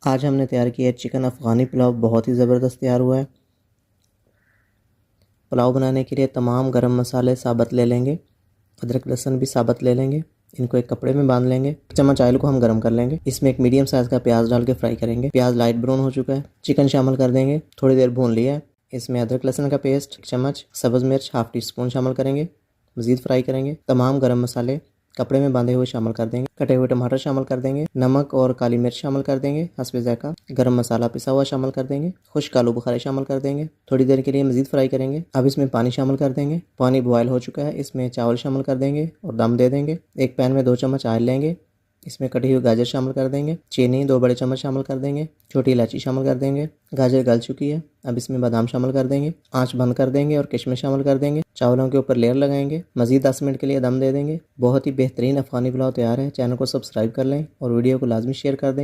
आज हमने तैयार किया है चिकन अफ़गानी पुलाव। बहुत ही ज़बरदस्त तैयार हुआ है। पुलाव बनाने के लिए तमाम गरम मसाले साबुत ले लेंगे, अदरक लहसुन भी साबुत ले लेंगे। इनको एक कपड़े में बांध लेंगे। 1 चम्मच ऑयल को हम गरम कर लेंगे। इसमें एक मीडियम साइज़ का प्याज डाल के फ्राई करेंगे। प्याज लाइट ब्राउन हो चुका है, चिकन शामिल कर देंगे। थोड़ी देर भून लिया है। इसमें अदरक लहसुन का पेस्ट 1 चम्मच, सब्ज़ मिर्च ½ टीस्पून शामिल करेंगे। मज़ीद फ्राई करेंगे। तमाम गरम मसाले कपड़े में बांधे हुए शामिल कर देंगे। कटे हुए टमाटर शामिल कर देंगे। नमक और काली मिर्च शामिल कर देंगे हस्बे ज़ायक़ा। गरम मसाला पिसा हुआ शामिल कर देंगे। खुश्क आलू बुखारे शामिल कर देंगे। थोड़ी देर के लिए मज़ीद फ्राई करेंगे। अब इसमें पानी शामिल कर देंगे। पानी बॉयल हो चुका है। इसमें चावल शामिल कर देंगे और दम दे देंगे। एक पैन में 2 चम्मच ऑयल लेंगे। इसमें कटी हुई गाजर शामिल कर देंगे। चीनी 2 बड़े चम्मच शामिल कर देंगे। छोटी इलायची शामिल कर देंगे। गाजर गल चुकी है। अब इसमें बादाम शामिल कर देंगे। आंच बंद कर देंगे और किशमिश शामिल कर देंगे। चावलों के ऊपर लेयर लगाएंगे। मज़ीद 10 मिनट के लिए दम दे देंगे। बहुत ही बेहतरीन अफ़गानी पुलाव तैयार है। चैनल को सब्सक्राइब कर लें और वीडियो को लाजमी शेयर कर दें।